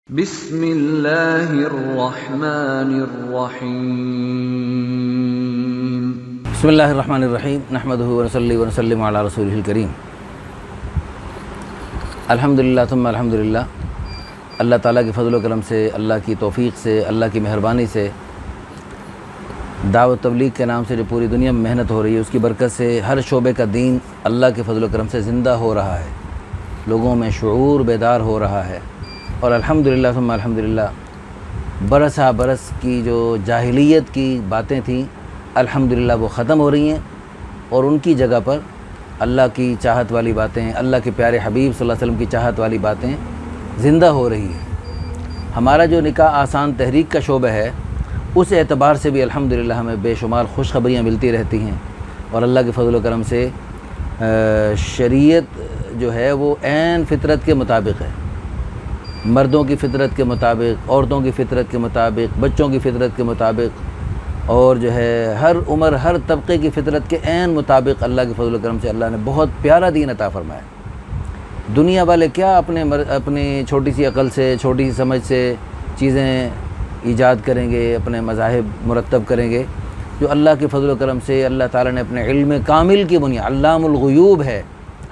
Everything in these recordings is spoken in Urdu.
بسم اللہ الرحمن الرحیم۔ بسم اللہ الرحمن الرحیم نحمدہ ونصلی ونسلم علی رسولہ الکریم۔ الحمدللہ ثم الحمدللہ، اللہ تعالیٰ کے فضل و کرم سے، اللہ کی توفیق سے، اللہ کی مہربانی سے دعوت تبلیغ کے نام سے جو پوری دنیا میں محنت ہو رہی ہے، اس کی برکت سے ہر شعبے کا دین اللہ کے فضل و کرم سے زندہ ہو رہا ہے، لوگوں میں شعور بیدار ہو رہا ہے، اور الحمدللہ ثم الحمدللہ برسا برس کی جو جاہلیت کی باتیں تھیں الحمدللہ وہ ختم ہو رہی ہیں، اور ان کی جگہ پر اللہ کی چاہت والی باتیں، اللہ کے پیارے حبیب صلی اللہ علیہ وسلم کی چاہت والی باتیں زندہ ہو رہی ہیں۔ ہمارا جو نکاح آسان تحریک کا شعبہ ہے، اس اعتبار سے بھی الحمدللہ ہمیں بے شمار خوشخبریاں ملتی رہتی ہیں، اور اللہ کے فضل و کرم سے شریعت جو ہے وہ عین فطرت کے مطابق ہے، مردوں کی فطرت کے مطابق، عورتوں کی فطرت کے مطابق، بچوں کی فطرت کے مطابق، اور جو ہے ہر عمر ہر طبقے کی فطرت کے عین مطابق اللہ کے فضل و کرم سے اللہ نے بہت پیارا دین عطا فرمایا۔ دنیا والے کیا اپنی چھوٹی سی عقل سے، چھوٹی سی سمجھ سے چیزیں ایجاد کریں گے، اپنے مذاہب مرتب کریں گے، جو اللہ کے فضل و کرم سے اللہ تعالیٰ نے اپنے علم کامل کی بنیاد، علام الغیوب ہے،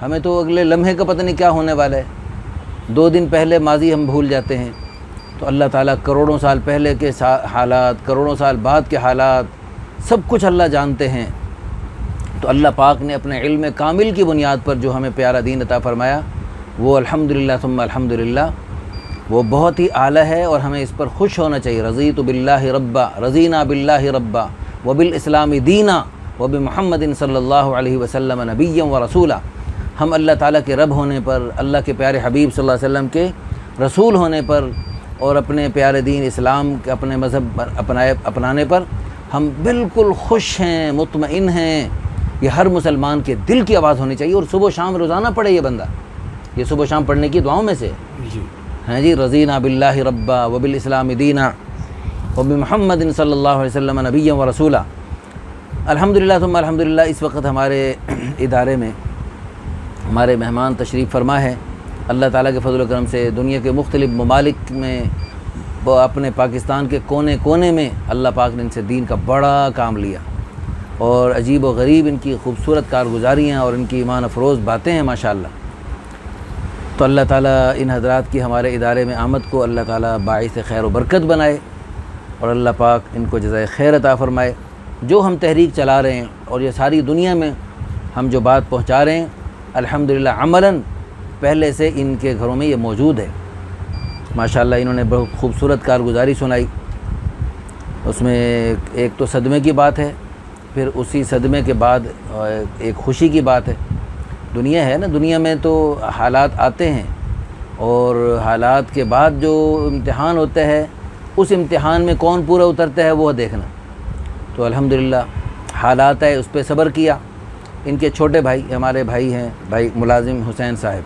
ہمیں تو اگلے لمحے کا پتہ نہیں کیا ہونے والا ہے، 2 دن پہلے ماضی ہم بھول جاتے ہیں، تو اللہ تعالیٰ کروڑوں سال پہلے کے حالات، کروڑوں سال بعد کے حالات، سب کچھ اللہ جانتے ہیں۔ تو اللہ پاک نے اپنے علم کامل کی بنیاد پر جو ہمیں پیارا دین عطا فرمایا، وہ الحمدللہ ثم الحمدللہ وہ بہت ہی اعلیٰ ہے، اور ہمیں اس پر خوش ہونا چاہیے۔ رضیت باللہ ربا، رضینا باللہ ربا وبالاسلام دینا وبمحمد صلی اللہ علیہ وسلم نبیا ورسولا۔ ہم اللہ تعالیٰ کے رب ہونے پر، اللہ کے پیارے حبیب صلی اللہ علیہ وسلم کے رسول ہونے پر، اور اپنے پیارے دین اسلام کے اپنے مذہب اپنانے پر ہم بالکل خوش ہیں، مطمئن ہیں۔ یہ ہر مسلمان کے دل کی آواز ہونی چاہیے، اور صبح و شام روزانہ پڑھے یہ بندہ، یہ صبح و شام پڑھنے کی دعاؤں میں سے ہیں جی۔ رضینا باللہ ربا وبالاسلام دینا وبمحمد صلی اللہ علیہ وسلم نبیا ورسولا۔ الحمدللہ ثم الحمدللہ اس وقت ہمارے ادارے میں ہمارے مہمان تشریف فرما ہے۔ اللہ تعالیٰ کے فضل و کرم سے دنیا کے مختلف ممالک میں، وہ اپنے پاکستان کے کونے کونے میں اللہ پاک نے ان سے دین کا بڑا کام لیا، اور عجیب و غریب ان کی خوبصورت کارگزاریاں اور ان کی ایمان افروز باتیں ہیں ماشاءاللہ۔ تو اللہ تعالیٰ ان حضرات کی ہمارے ادارے میں آمد کو اللہ تعالیٰ باعث خیر و برکت بنائے، اور اللہ پاک ان کو جزائے خیر عطا فرمائے۔ جو ہم تحریک چلا رہے ہیں اور یہ ساری دنیا میں ہم جو بات پہنچا رہے ہیں، الحمدللہ عملاً پہلے سے ان کے گھروں میں یہ موجود ہے ماشاءاللہ۔ انہوں نے بہت خوبصورت کارگزاری سنائی، اس میں ایک تو صدمے کی بات ہے، پھر اسی صدمے کے بعد ایک خوشی کی بات ہے۔ دنیا ہے نا، دنیا میں تو حالات آتے ہیں، اور حالات کے بعد جو امتحان ہوتا ہے، اس امتحان میں کون پورا اترتا ہے وہ دیکھنا۔ تو الحمدللہ حالات ہے، اس پہ صبر کیا۔ ان کے چھوٹے بھائی، ہمارے بھائی ہیں، بھائی ملازم حسین صاحب،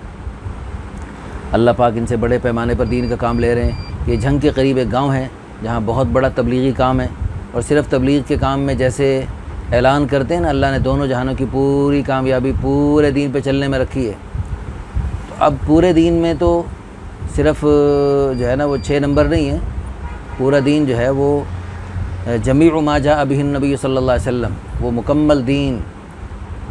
اللہ پاک ان سے بڑے پیمانے پر دین کا کام لے رہے ہیں۔ یہ جھنگ کے قریب ایک گاؤں ہے جہاں بہت بڑا تبلیغی کام ہے، اور صرف تبلیغ کے کام میں جیسے اعلان کرتے ہیں نا، اللہ نے دونوں جہانوں کی پوری کامیابی پورے دین پہ چلنے میں رکھی ہے۔ تو اب پورے دین میں تو صرف جو ہے نا وہ 6 نمبر نہیں ہے، پورا دین جو ہے وہ جمیع ما جاء بہ النبی صلی اللہ علیہ وسلم، وہ مکمل دین،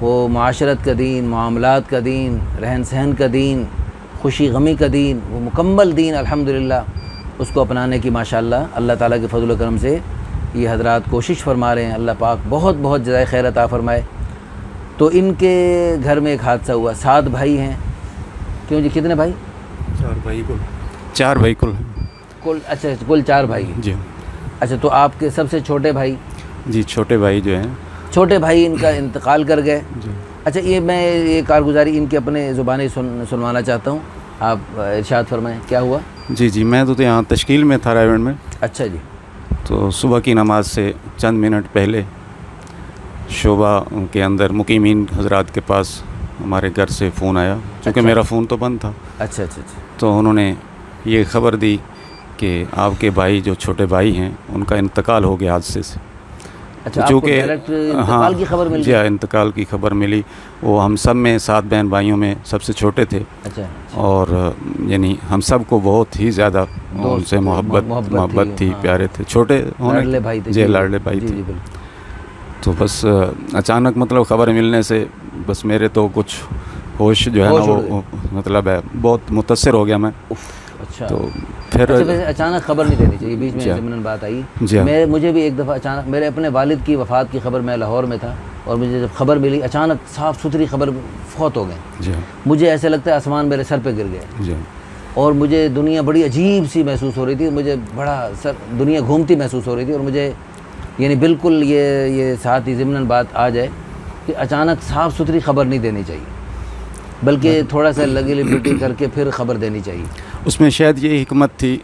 وہ معاشرت کا دین، معاملات کا دین، رہن سہن کا دین، خوشی غمی کا دین، وہ مکمل دین الحمدللہ، اس کو اپنانے کی ماشاءاللہ اللہ تعالیٰ کے فضل و کرم سے یہ حضرات کوشش فرما رہے ہیں۔ اللہ پاک بہت بہت جزائے خیر عطا فرمائے۔ تو ان کے گھر میں ایک حادثہ ہوا، 7 بھائی ہیں، کیوں جی کتنے بھائی؟ 4 بھائی کل 4 بھائی کل اچھا کل 4 بھائی جی۔ اچھا، تو آپ کے سب سے چھوٹے بھائی؟ جی، چھوٹے بھائی جو ہیں، چھوٹے بھائی ان کا انتقال کر گئے جی۔ اچھا، میں یہ کارگزاری ان کی اپنے زبانی سنوانا چاہتا ہوں، آپ ارشاد فرمائیں کیا ہوا؟ جی، میں تو یہاں تشکیل میں تھا رائے گنج میں۔ اچھا جی۔ تو صبح کی نماز سے چند منٹ پہلے شعبہ کے اندر مقیمین حضرات کے پاس ہمارے گھر سے فون آیا، چونکہ میرا فون تو بند تھا۔ اچھا اچھا اچھا۔ تو انہوں نے یہ خبر دی کہ آپ کے بھائی جو چھوٹے بھائی ہیں ان کا انتقال ہو گیا حادثے سے۔ اچھا، آپ کو ڈائریکٹ انتقال کی خبر مل جی ہاں، انتقال کی خبر ملی. وہ ہم سب میں 7 بہن بھائیوں میں سب سے چھوٹے تھے. اچھا. اور یعنی ہم سب کو بہت ہی زیادہ ان سے محبت تھی, پیارے تھے, چھوٹے لاڈلے بھائی تھے. جی لاڈلے بھائی تھے. تو بس اچانک مطلب خبر ملنے سے بس میرے تو کچھ ہوش جو ہے نا وہ مطلب ہے بہت متاثر ہو گیا میں. اچھا. تو پھر اچانک خبر نہیں دینی چاہیے. بیچ میں ضمن بات آئی, مجھے بھی ایک دفعہ اچانک میرے اپنے والد کی وفات کی خبر, میں لاہور میں تھا اور مجھے جب خبر ملی اچانک صاف ستھری خبر, فوت ہو گئے. مجھے ایسے لگتا ہے آسمان میرے سر پہ گر گئے اور مجھے دنیا بڑی عجیب سی محسوس ہو رہی تھی. مجھے بڑا دنیا گھومتی محسوس ہو رہی تھی اور مجھے یعنی بالکل یہ ساتھ ہی ضمن بات آ جائے کہ اچانک صاف ستھری خبر نہیں دینی چاہیے, بلکہ تھوڑا سا لگی لپٹی کر کے پھر خبر دینی چاہیے. اس میں شاید یہ حکمت تھی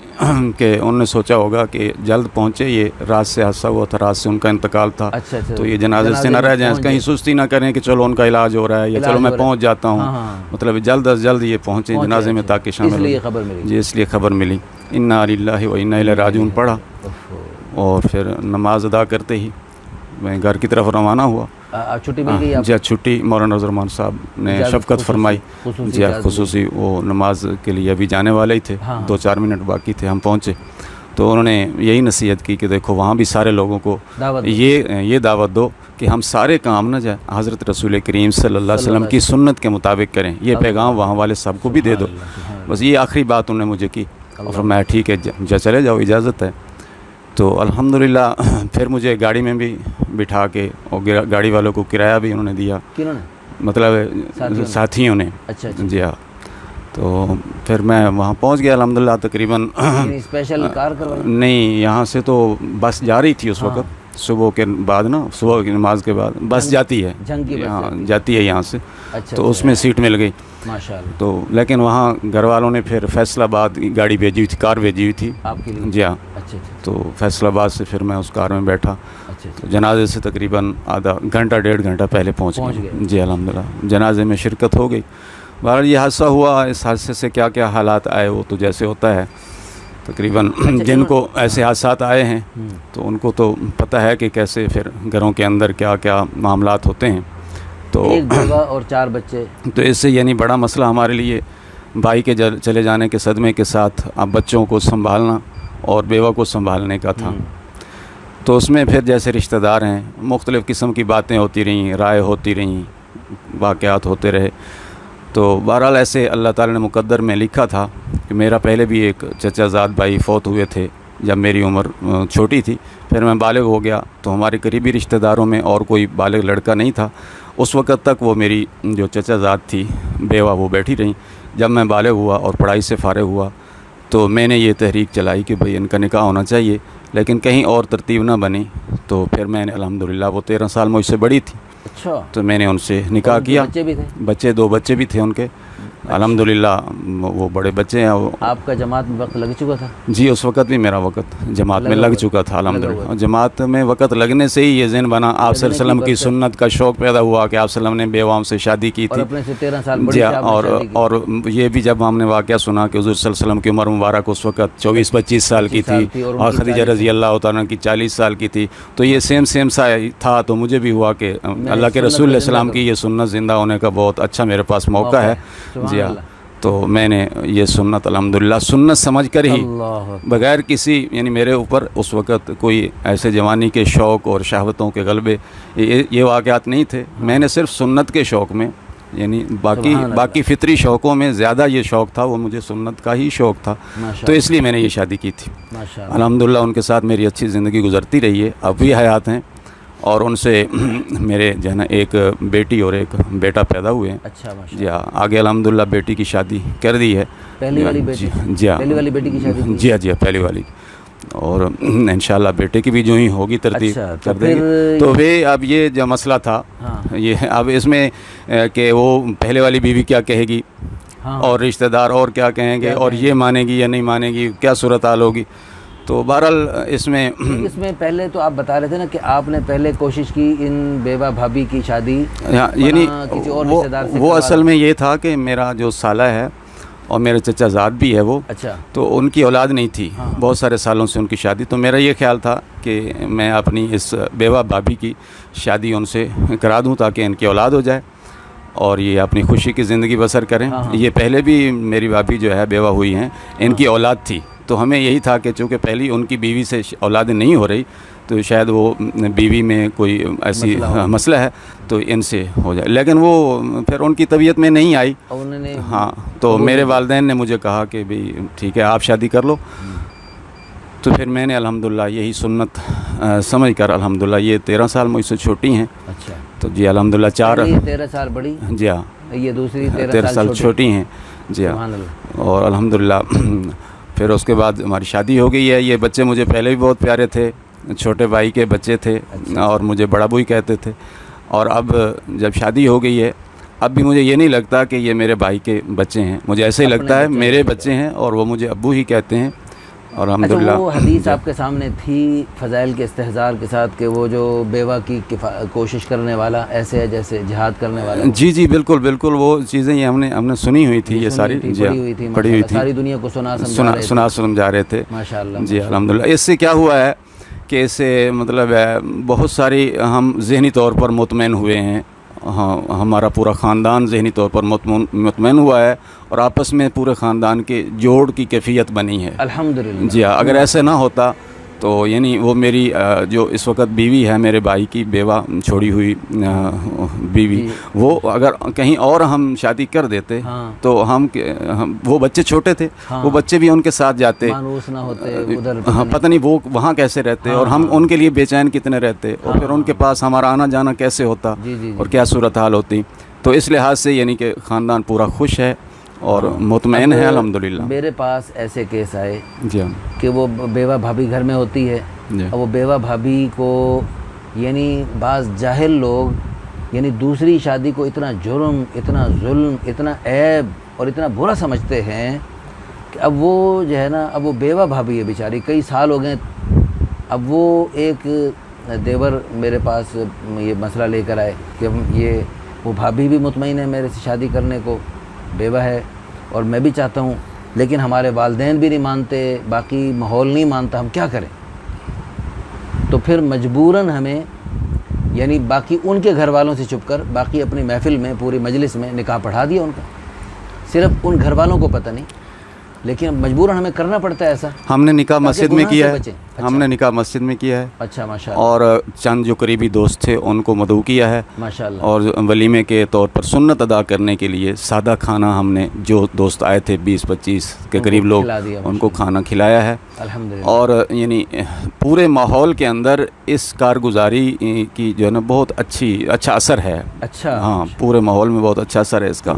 کہ انہوں نے سوچا ہوگا کہ جلد پہنچے, یہ رات سے حادثہ ہوا تھا, رات سے ان کا انتقال تھا. اچھا. تو یہ جنازے سے نہ رہ جائیں, کہیں سستی نہ کریں کہ چلو ان کا علاج ہو رہا ہے یا چلو میں پہنچ جاتا ہوں. مطلب جلد از جلد یہ پہنچے جنازے میں تاکہ شامل ہو. جی اس لیے خبر ملی. انا للہ و انا الیہ راجعون پڑھا اور پھر نماز ادا کرتے ہی میں گھر کی طرف روانہ ہوا. چھٹی مل گئی؟ جی چھٹی مولانا رحمان صاحب نے شفقت فرمائی. جی خصوصی وہ نماز کے لیے ابھی جانے والے ہی تھے, 2-4 منٹ باقی تھے, ہم پہنچے. تو انہوں نے یہی نصیحت کی کہ دیکھو وہاں بھی سارے لوگوں کو یہ دعوت دو کہ ہم سارے کام نہ جائیں حضرت رسول کریم صلی اللہ علیہ وسلم کی سنت کے مطابق کریں. یہ پیغام وہاں والے سب کو بھی دے دو. بس یہ آخری بات انہوں نے مجھے کی اور میں ٹھیک ہے چلے جاؤ, اجازت ہے. تو الحمدللہ پھر مجھے گاڑی میں بھی بٹھا کے اور گاڑی والوں کو کرایہ بھی انہوں نے دیا, مطلب ساتھیوں نے. جی ہاں. تو پھر میں وہاں پہنچ گیا الحمدللہ. تقریباً اسپیشل کار نہیں, یہاں سے تو بس جا رہی تھی اس وقت, صبح کے بعد نا, صبح کی نماز کے بعد بس جاتی ہے, ہاں جاتی ہے یہاں سے. تو اس میں سیٹ مل گئی ماشاءاللہ. تو لیکن وہاں گھر والوں نے پھر فیصل آباد گاڑی بھیجی ہوئی تھی, کار بھیجی ہوئی تھی آپ کے لیے. جی ہاں. تو فیصل آباد سے پھر میں اس کار میں بیٹھا. تو جنازے سے تقریباً آدھا گھنٹہ 1.5 گھنٹہ پہلے پہنچ گئے. جی الحمدللہ جنازے میں شرکت ہو گئی. بہرحال یہ حادثہ ہوا, اس حادثے سے کیا کیا حالات آئے وہ تو جیسے ہوتا ہے تقریباً جن کو ایسے حادثات آئے ہیں تو ان کو تو پتہ ہے کہ کیسے پھر گھروں کے اندر کیا کیا معاملات ہوتے ہیں. تو 1 بیوہ اور 4 بچے, تو اس سے یعنی بڑا مسئلہ ہمارے لیے بھائی کے چلے جانے کے صدمے کے ساتھ اب بچوں کو سنبھالنا اور بیوہ کو سنبھالنے کا تھا. تو اس میں پھر جیسے رشتہ دار ہیں مختلف قسم کی باتیں ہوتی رہیں, رائے ہوتی رہیں, واقعات ہوتے رہے. تو بہرحال ایسے اللہ تعالی نے مقدر میں لکھا تھا کہ میرا پہلے بھی ایک چچا زاد بھائی فوت ہوئے تھے جب میری عمر چھوٹی تھی. پھر میں بالغ ہو گیا تو ہمارے قریبی رشتہ داروں میں اور کوئی بالغ لڑکا نہیں تھا. اس وقت تک وہ میری جو چچا زاد تھی بیوہ وہ بیٹھی رہیں. جب میں بالغ ہوا اور پڑھائی سے فارغ ہوا تو میں نے یہ تحریک چلائی کہ بھئی ان کا نکاح ہونا چاہیے, لیکن کہیں اور ترتیب نہ بنی. تو پھر میں نے الحمدللہ, وہ 13 سال مجھ سے بڑی تھی. اچھا. تو میں نے ان سے نکاح کیا. بچے 2 بچے بھی تھے ان کے الحمدللہ, وہ بڑے بچے ہیں. آپ کا جماعت میں وقت لگ چکا تھا؟ جی اس وقت بھی میرا وقت جماعت میں لگ چکا تھا الحمدللہ. جماعت میں وقت لگنے سے ہی یہ ذہن بنا, آپ صلی اللہ علیہ وسلم کی سنت کا شوق پیدا ہوا کہ آپ صلی اللہ علیہ وسلم نے بیواؤں سے شادی کی تھی. جی اور یہ بھی جب ہم نے واقعہ سنا کہ حضور صلی اللہ علیہ وسلم کی عمر مبارک اس وقت 24-25 سال کی تھی اور خدیجہ رضی اللہ تعالیٰ کی 40 سال کی تھی. تو یہ سیم سا تھا. تو مجھے بھی ہوا کہ اللہ کے رسول علیہ السلام کی یہ سنت زندہ ہونے کا بہت اچھا میرے پاس موقع ہے. جی ہاں. تو میں نے یہ سنت الحمدللہ سنت سمجھ کر ہی, بغیر کسی یعنی میرے اوپر اس وقت کوئی ایسے جوانی کے شوق اور شہوتوں کے غلبے یہ واقعات نہیں تھے. میں نے صرف سنت کے شوق میں یعنی باقی فطری شوقوں میں زیادہ یہ شوق تھا, وہ مجھے سنت کا ہی شوق تھا. تو اس لیے میں نے یہ شادی کی تھی. الحمدللہ ان کے ساتھ میری اچھی زندگی گزرتی رہی ہے, اب بھی حیات ہیں. اور ان سے میرے جو ہے نا ایک بیٹی اور ایک بیٹا پیدا ہوئے ہیں. اچھا. جی ہاں. آگے الحمدللہ بیٹی کی شادی کر دی ہے. پہلی والی بیٹی؟ جی ہاں. پہلی والی بیٹی کی شادی؟ جی ہاں جی ہاں پہلی والی. اور انشاءاللہ بیٹے کی بھی جو ہی ہوگی ترتیب کر دیں گے. تو بھی اب یہ جو مسئلہ تھا یہ اب اس میں کہ وہ پہلے والی بیوی کیا کہے گی اور رشتہ دار اور کیا کہیں گے اور یہ مانے گی یا نہیں مانے گی, کیا صورتحال ہوگی. تو بہرحال اس میں پہلے تو آپ بتا رہے تھے نا کہ آپ نے پہلے کوشش کی ان بیوہ بھابھی کی شادی, یعنی وہ اصل میں یہ تھا کہ میرا جو سالہ ہے اور میرے چچا زاد بھی ہے وہ. اچھا. تو ان کی اولاد نہیں تھی, بہت سارے سالوں سے ان کی شادی. تو میرا یہ خیال تھا کہ میں اپنی اس بیوہ بھابھی کی شادی ان سے کرا دوں تاکہ ان کی اولاد ہو جائے اور یہ اپنی خوشی کی زندگی بسر کریں. یہ پہلے بھی میری بھابھی جو ہے بیوہ ہوئی ہیں, ان کی اولاد تھی. تو ہمیں یہی تھا کہ چونکہ پہلی ان کی بیوی سے اولادیں نہیں ہو رہی تو شاید وہ بیوی میں کوئی ایسی مسئلہ ہے تو ان سے ہو جائے. لیکن وہ پھر ان کی طبیعت میں نہیں آئی. ہاں, تو میرے والدین نے مجھے کہا کہ بھئی ٹھیک ہے آپ شادی کر لو. تو پھر میں نے الحمدللہ یہی سنت سمجھ کر الحمدللہ, یہ 13 سال مجھ سے چھوٹی ہیں. اچھا. تو جی الحمدللہ 13 سال بڑی, جی ہاں, یہ دوسری 13 سال چھوٹی ہیں. جی ہاں, اور الحمدللہ پھر اس کے بعد ہماری شادی ہو گئی ہے. یہ بچے مجھے پہلے بھی بہت پیارے تھے, چھوٹے بھائی کے بچے تھے اور مجھے بڑا بھائی کہتے تھے. اور اب جب شادی ہو گئی ہے اب بھی مجھے یہ نہیں لگتا کہ یہ میرے بھائی کے بچے ہیں, مجھے ایسے ہی لگتا ہے میرے بچے ہیں اور وہ مجھے ابو ہی کہتے ہیں. اور الحمدللہ وہ حدیث آپ کے سامنے تھی فضائل کے استحضار کے ساتھ کہ وہ جو بیوہ کی کوشش کرنے والا ایسے ہے جیسے جہاد کرنے والا. جی جی بالکل بالکل, وہ چیزیں یہ ہم نے سنی ہوئی تھی, یہ ساری پڑھی ہوئی تھی, ساری دنیا کو سنا سمجھا رہے تھے. ماشاءاللہ. جی الحمدللہ. اس سے کیا ہوا ہے کہ اس سے مطلب ہے بہت ساری ہم ذہنی طور پر مطمئن ہوئے ہیں. ہاں, ہمارا پورا خاندان ذہنی طور پر مطمئن ہوا ہے اور آپس میں پورے خاندان کے جوڑ کی کیفیت بنی ہے الحمدللہ. جی ہاں, اگر ایسے نہ ہوتا تو یعنی وہ میری جو اس وقت بیوی ہے میرے بھائی کی بیوہ چھوڑی ہوئی بیوی, وہ اگر کہیں اور ہم شادی کر دیتے تو ہم وہ بچے چھوٹے تھے, وہ بچے بھی ان کے ساتھ جاتے, ہاں پتہ نہیں وہ وہاں کیسے رہتے اور ہم ان کے لیے بے چین کتنے رہتے اور پھر ان کے پاس ہمارا آنا جانا کیسے ہوتا اور کیا صورتحال ہوتی. تو اس لحاظ سے یعنی کہ خاندان پورا خوش ہے اور مطمئن ہے الحمدللہ. میرے پاس ایسے کیس آئے جی کہ وہ بیوہ بھابھی گھر میں ہوتی ہے اور وہ بیوہ بھابھی کو یعنی بعض جاہل لوگ یعنی دوسری شادی کو اتنا جرم, اتنا ظلم, اتنا عیب اور اتنا برا سمجھتے ہیں کہ اب وہ جو ہے نا, اب وہ بیوہ بھابھی ہے بیچاری, کئی سال ہو گئے. اب وہ ایک دیور میرے پاس یہ مسئلہ لے کر آئے کہ وہ بھابھی بھی مطمئن ہے میرے سے شادی کرنے کو, بیوہ ہے اور میں بھی چاہتا ہوں, لیکن ہمارے والدین بھی نہیں مانتے, باقی ماحول نہیں مانتا, ہم کیا کریں؟ تو پھر مجبوراً ہمیں یعنی باقی ان کے گھر والوں سے چھپ کر باقی اپنی محفل میں پوری مجلس میں نکاح پڑھا دیا ان کا. صرف ان گھر والوں کو پتہ نہیں, لیکن اب مجبوراً ہمیں کرنا پڑتا ہے ایسا. ہم نے نکاح مسجد میں کیا ہے, ہم نے نکاح مسجد میں کیا ہے. اچھا ماشاءاللہ. اور چند جو قریبی دوست تھے ان کو مدعو کیا ہے ماشاءاللہ. اور ولیمے کے طور پر سنت ادا کرنے کے لیے سادہ کھانا ہم نے, جو دوست آئے تھے 20-25 کے قریب لوگ, ان کو کھانا کھلایا ہے الحمدللہ. اور یعنی پورے ماحول کے اندر اس کارگزاری کی جو ہے نا بہت اچھا اثر ہے. اچھا. ہاں, پورے ماحول میں بہت اچھا اثر ہے اس کا.